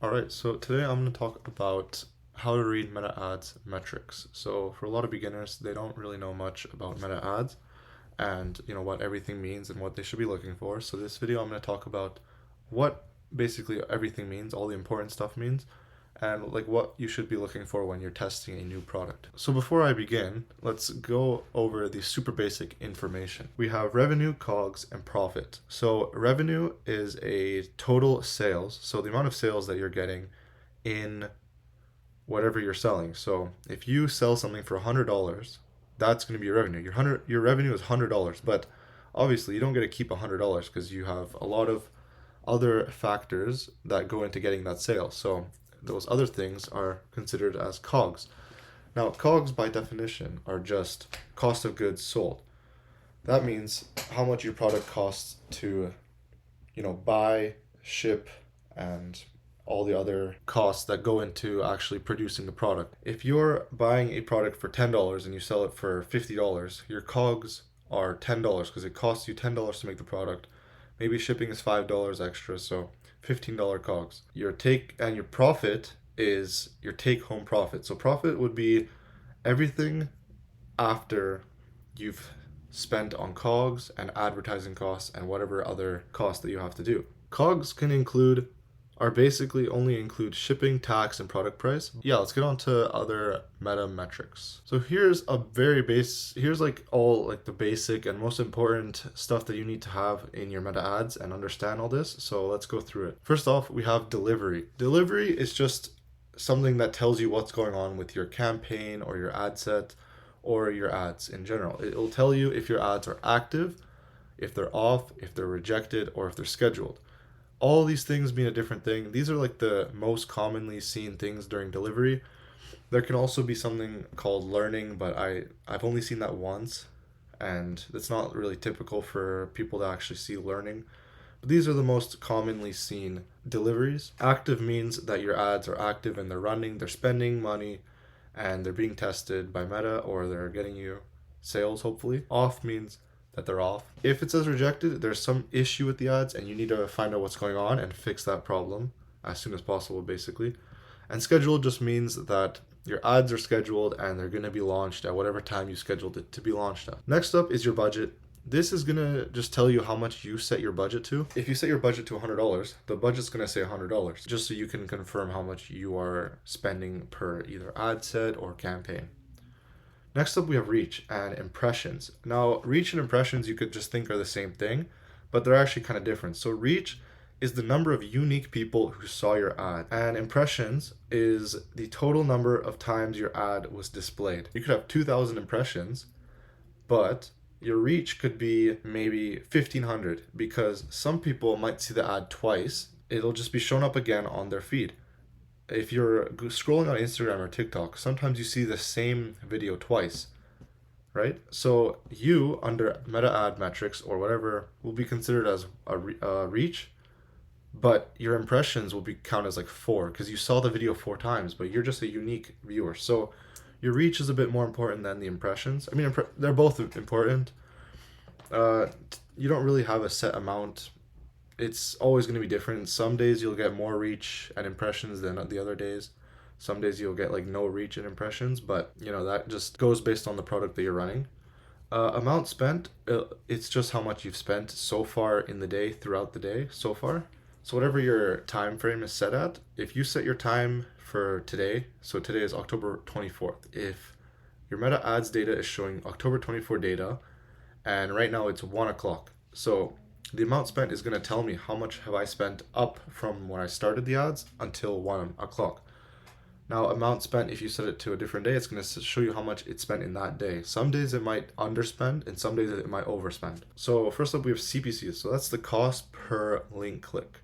All right, so today I'm going to talk about how to read meta ads metrics. So for a lot of beginners, they don't really know much about meta ads and what everything means and what they should be looking for. So this video I'm going to talk about what basically everything means, all the important stuff means, and like what you should be looking for when you're testing a new product. So before I begin, let's go over the super basic information. We have revenue, COGS, and profit. So revenue is a total sales, so the amount of sales that you're getting in whatever you're selling. So if you sell something for $100, that's going to be your revenue. Your revenue is $100, but obviously you don't get to keep $100 because you have a lot of other factors that go into getting that sale. So those other things are considered as COGS. Now, COGS by definition are just cost of goods sold. That means how much your product costs to, buy, ship, and all the other costs that go into actually producing the product. If you're buying a product for $10 and you sell it for $50, your COGS are $10 because it costs you $10 to make the product. Maybe shipping is $5 extra, so $15 COGS. Your profit is your take home profit. So profit would be everything after you've spent on COGS and advertising costs and whatever other costs that you have to do. COGS are basically only include shipping, tax, and product price. Yeah, let's get on to other meta metrics. So here's like all like the basic and most important stuff that you need to have in your meta ads and understand all this. So let's go through it. First off, we have delivery. Delivery is just something that tells you what's going on with your campaign or your ad set or your ads in general. It will tell you if your ads are active, if they're off, if they're rejected, or if they're scheduled. All these things mean a different thing. These are like the most commonly seen things during delivery. There can also be something called learning, but I've only seen that once, and it's not really typical for people to actually see learning. But these are the most commonly seen deliveries. Active means that your ads are active and they're running, they're spending money, and they're being tested by Meta or they're getting you sales, hopefully. Off means that they're off. If it says rejected, there's some issue with the ads and you need to find out what's going on and fix that problem as soon as possible, basically. And scheduled just means that your ads are scheduled and they're going to be launched at whatever time you scheduled it to be launched at. Next up is your budget. This is going to just tell you how much you set your budget to. If you set your budget to $100, the budget's going to say $100, just so you can confirm how much you are spending per either ad set or campaign. Next up, we have reach and impressions. Now, reach and impressions you could just think are the same thing, but they're actually kind of different. So reach is the number of unique people who saw your ad, and impressions is the total number of times your ad was displayed. You could have 2,000 impressions, but your reach could be maybe 1,500 because some people might see the ad twice. It'll just be shown up again on their feed. If you're scrolling on Instagram or TikTok, sometimes you see the same video twice, right? So you, under meta ad metrics or whatever, will be considered as a reach, but your impressions will be counted as like 4 because you saw the video 4 times, but you're just a unique viewer. So your reach is a bit more important than the impressions. I mean, they're both important. You don't really have a set amount. It's always going to be different. Some days you'll get more reach and impressions than the other days. Some days you'll get like no reach and impressions, but that just goes based on the product that you're running. Amount spent, it's just how much you've spent so far in the day, throughout the day so far. So whatever your time frame is set at, if you set your time for today, so today is October 24th. If your meta ads data is showing October 24 data, and right now it's 1 o'clock. So the amount spent is going to tell me how much have I spent up from when I started the ads until 1 o'clock. Now, amount spent, if you set it to a different day, it's going to show you how much it spent in that day. Some days it might underspend and some days it might overspend. So first up, we have CPCs. So that's the cost per link click.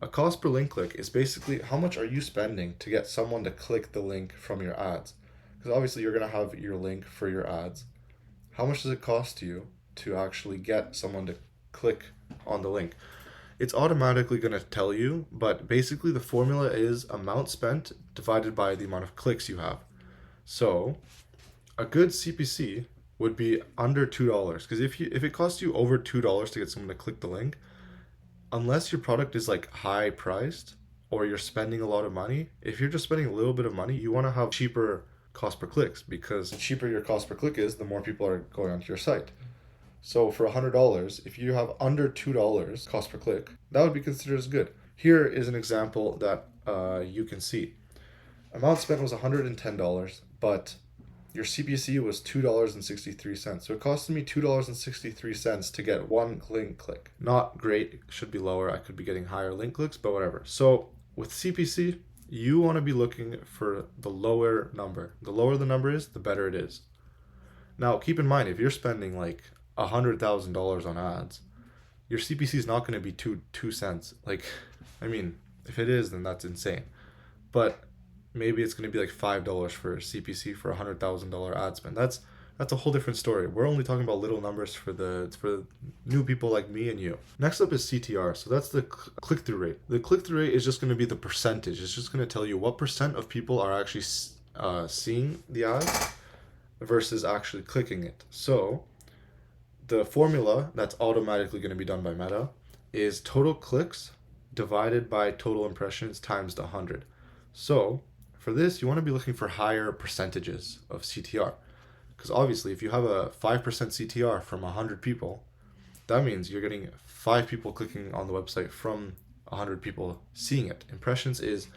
A cost per link click is basically how much are you spending to get someone to click the link from your ads. Because obviously you're going to have your link for your ads. How much does it cost you to actually get someone to click on the link? It's automatically going to tell you, but basically the formula is amount spent divided by the amount of clicks you have. So a good CPC would be under $2 because if it costs you over $2 to get someone to click the link, unless your product is like high priced or you're spending a lot of money, if you're just spending a little bit of money, you want to have cheaper cost per clicks, because the cheaper your cost per click is, the more people are going onto your site. So for $100, if you have under $2 cost per click, that would be considered as good. Here is an example that you can see. Amount spent was $110, but your CPC was $2.63. So it costed me $2.63 to get one link click. Not great, it should be lower. I could be getting higher link clicks, but whatever. So with CPC, you want to be looking for the lower number. The lower the number is, the better it is. Now, keep in mind, if you're spending like $100,000 on ads, your CPC is not going to be two cents. Like, I mean, if it is, then that's insane. But maybe it's going to be like $5 for CPC for $100,000 ad spend. That's a whole different story. We're only talking about little numbers for new people like me and you. Next up is CTR. So that's the click-through rate. The click-through rate is just going to be the percentage. It's just going to tell you what percent of people are actually seeing the ad versus actually clicking it. So the formula that's automatically going to be done by Meta is total clicks divided by total impressions times the 100. So for this, you want to be looking for higher percentages of CTR. Because obviously, if you have a 5% CTR from 100 people, that means you're getting 5 people clicking on the website from 100 people seeing it. Impressions is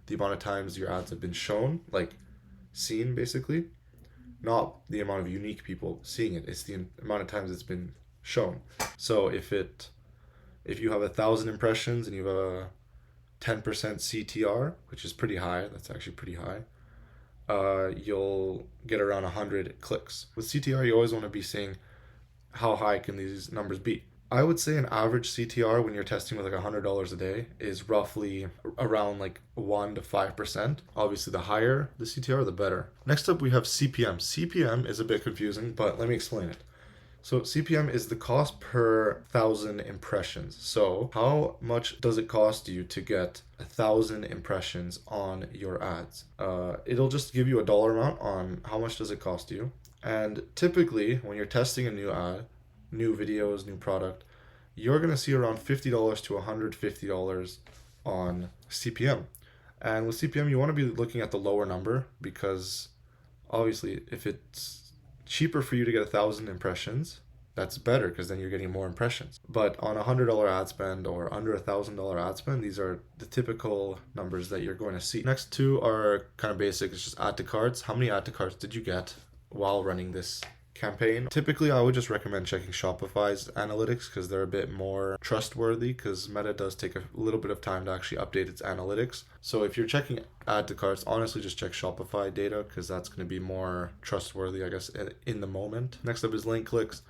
the amount of times your ads have been shown, like seen basically, not the amount of unique people seeing it. It's the amount of times it's been shown. So if you have 1,000 impressions and you have a 10% CTR, which is pretty high, that's actually pretty high, you'll get around 100 clicks. With CTR, you always want to be seeing how high can these numbers be. I would say an average CTR when you're testing with like $100 a day is roughly around like 1 to 5%. Obviously, the higher the CTR, the better. Next up, we have CPM. CPM is a bit confusing, but let me explain it. So CPM is the cost per 1,000 impressions. So how much does it cost you to get 1,000 impressions on your ads? It'll just give you a dollar amount on how much does it cost you. And typically, when you're testing a new ad, new videos, new product, you're going to see around $50 to $150 on CPM. And with CPM, you want to be looking at the lower number, because obviously if it's cheaper for you to get 1,000 impressions, that's better, because then you're getting more impressions. But on $100 ad spend or under $1,000 ad spend, these are the typical numbers that you're going to see. Next two are kind of basic. It's just add to carts. How many add to carts did you get while running this campaign? Typically, I would just recommend checking Shopify's analytics, because they're a bit more trustworthy, because Meta does take a little bit of time to actually update its analytics. So if you're checking add to carts, honestly just check Shopify data, because that's going to be more trustworthy, I guess, in the moment. Next up is link clicks.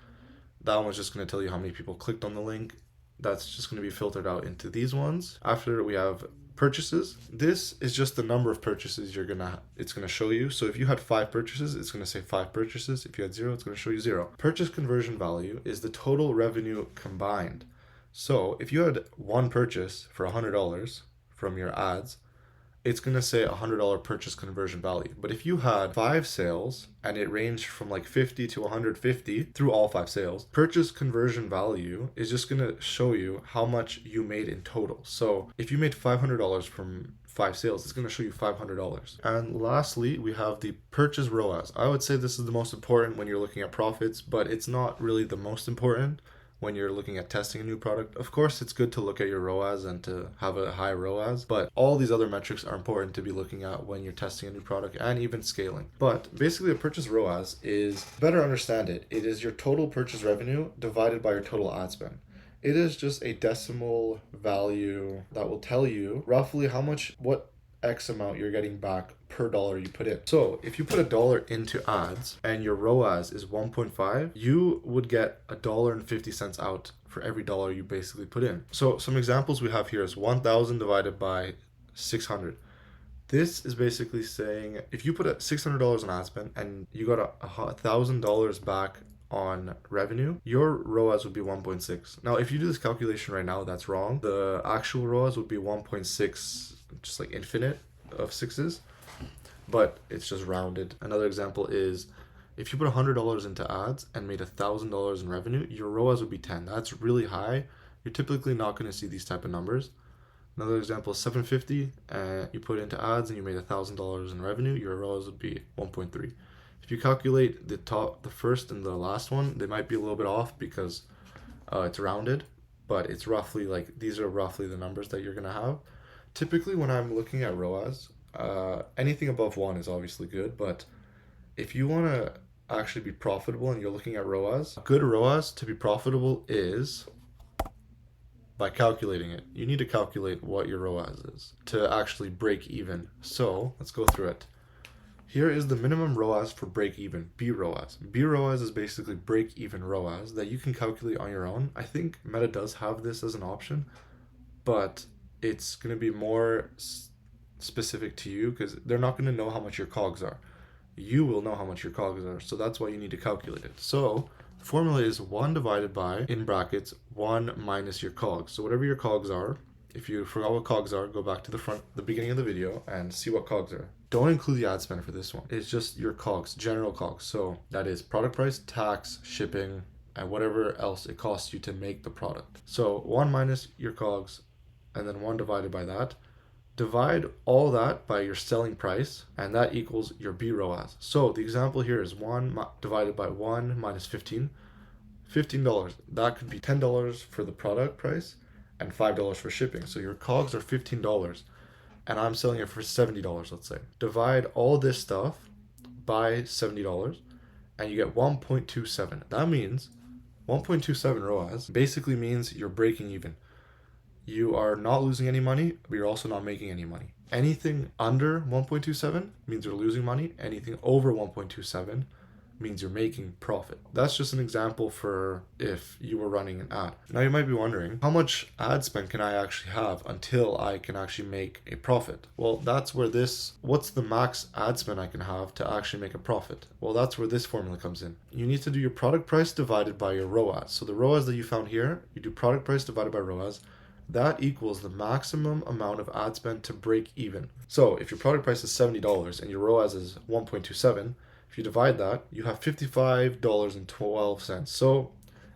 That one's just going to tell you how many people clicked on the link. That's just going to be filtered out into these ones. After, we have purchases. This is just the number of purchases it's going to show you. So if you had 5 purchases, it's going to say 5 purchases. If you had 0, it's going to show you 0. Purchase conversion value is the total revenue combined. So if you had one purchase for $100 from your ads, it's going to say $100 purchase conversion value. But if you had 5 sales and it ranged from like 50 to 150 through all 5 sales, purchase conversion value is just going to show you how much you made in total. So if you made $500 from 5 sales, it's going to show you $500. And lastly, we have the purchase ROAS. I would say this is the most important when you're looking at profits, but it's not really the most important when you're looking at testing a new product. Of course, it's good to look at your ROAS and to have a high ROAS, but all these other metrics are important to be looking at when you're testing a new product and even scaling. But basically, a purchase ROAS is, better understand it, it is your total purchase revenue divided by your total ad spend. It is just a decimal value that will tell you roughly what X amount you're getting back per dollar you put in. So if you put $1 into ads and your ROAS is 1.5, you would get $1.50 out for every dollar you basically put in. So some examples we have here is 1,000 divided by 600. This is basically saying if you put $600 on ad spend and you got $1,000 back on revenue, your ROAS would be 1.6. Now, if you do this calculation right now, that's wrong. The actual ROAS would be 1.6, just like infinite of 6s, but it's just rounded. Another example is if you put $100 into ads and made $1,000 in revenue, your ROAS would be 10. That's really high. You're typically not going to see these type of numbers. Another example is 750, and you put it into ads and you made $1,000 in revenue, your ROAS would be 1.3. If you calculate the first and the last one, they might be a little bit off because it's rounded, but it's roughly like, these are roughly the numbers that you're gonna have. Typically when I'm looking at ROAS, anything above 1 is obviously good, but if you want to actually be profitable and you're looking at ROAS, good ROAS to be profitable is by calculating it. You need to calculate what your ROAS is to actually break even. So let's go through it. Here is the minimum ROAS for break even, B ROAS. B ROAS is basically break even ROAS that you can calculate on your own. I think Meta does have this as an option, but it's going to be more specific to you because they're not going to know how much your COGS are. You will know how much your COGS are, so that's why you need to calculate it. So the formula is 1 divided by, in brackets, 1 minus your COGS. So whatever your COGS are, if you forgot what COGS are, go back to the beginning of the video and see what COGS are. Don't include the ad spend for this one. It's just your COGS, general COGS. So that is product price, tax, shipping, and whatever else it costs you to make the product. So 1 minus your COGS, and then 1 divided by that. Divide all that by your selling price, and that equals your B ROAS. So the example here is 1 divided by 1 minus 15. $15. That could be $10 for the product price and $5 for shipping. So your COGS are $15, and I'm selling it for $70, let's say. Divide all this stuff by $70, and you get 1.27. That means 1.27 ROAS basically means you're breaking even. You are not losing any money, but you're also not making any money. Anything under 1.27 means you're losing money. Anything over 1.27 means you're making profit. That's just an example for if you were running an ad. Now you might be wondering, how much ad spend can I actually have until I can actually make a profit? Well, that's where what's the max ad spend I can have to actually make a profit? Well, that's where this formula comes in. You need to do your product price divided by your ROAS. So the ROAS that you found here, you do product price divided by ROAS. That equals the maximum amount of ad spend to break even. So if your product price is $70 and your ROAS is 1.27, if you divide that, you have $55.12. So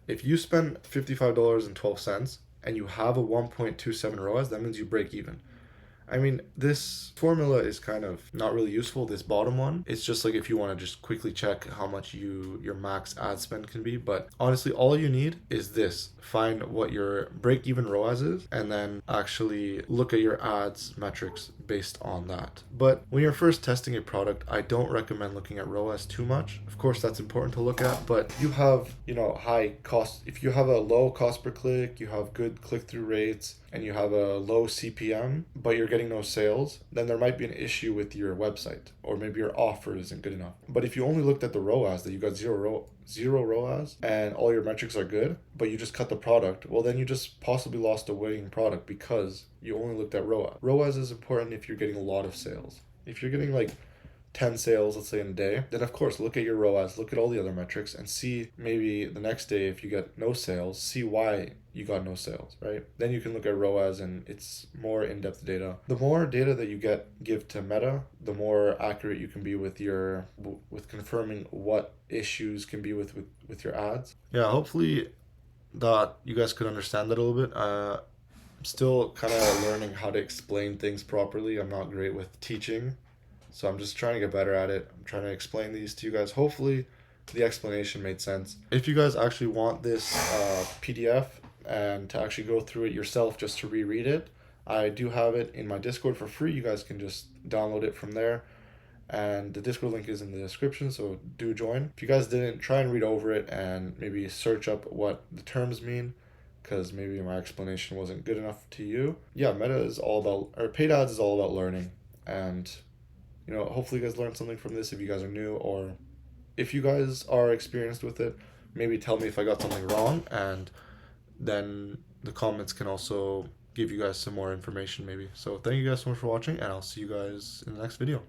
if you spend $55.12 and you have a 1.27 ROAS, that means you break even. I mean, this formula is kind of not really useful, this bottom one. It's just like if you want to just quickly check how much your max ad spend can be. But honestly, all you need is this. Find what your break-even ROAS is, and then actually look at your ads metrics based on that. But when you're first testing a product, I don't recommend looking at ROAS too much. Of course, that's important to look at, but you have, high cost. If you have a low cost per click, you have good click-through rates, and you have a low CPM, but you're getting no sales, then there might be an issue with your website, or maybe your offer isn't good enough. But if you only looked at the ROAS, that you got zero ROAS, and all your metrics are good, but you just cut the product, well, then you just possibly lost a winning product because you only looked at ROAS. ROAS is important if you're getting a lot of sales. If you're getting like 10 sales, let's say, in a day, then of course look at your ROAS, look at all the other metrics, and see maybe the next day if you get no sales, see why you got no sales, right? Then you can look at ROAS, and it's more in-depth data. The more data that you give to Meta, the more accurate you can be with confirming what issues can be with your ads. Yeah, hopefully that you guys could understand that a little bit. I'm still kind of learning how to explain things properly. I'm not great with teaching, so I'm just trying to get better at it. I'm trying to explain these to you guys. Hopefully the explanation made sense. If you guys actually want this PDF and to actually go through it yourself just to reread it, I do have it in my Discord for free. You guys can just download it from there. And the Discord link is in the description, so do join. If you guys didn't, try and read over it and maybe search up what the terms mean, because maybe my explanation wasn't good enough to you. Yeah, paid ads is all about learning. And hopefully you guys learned something from this if you guys are new, or if you guys are experienced with it, maybe tell me if I got something wrong, and then the comments can also give you guys some more information maybe. So thank you guys so much for watching, and I'll see you guys in the next video.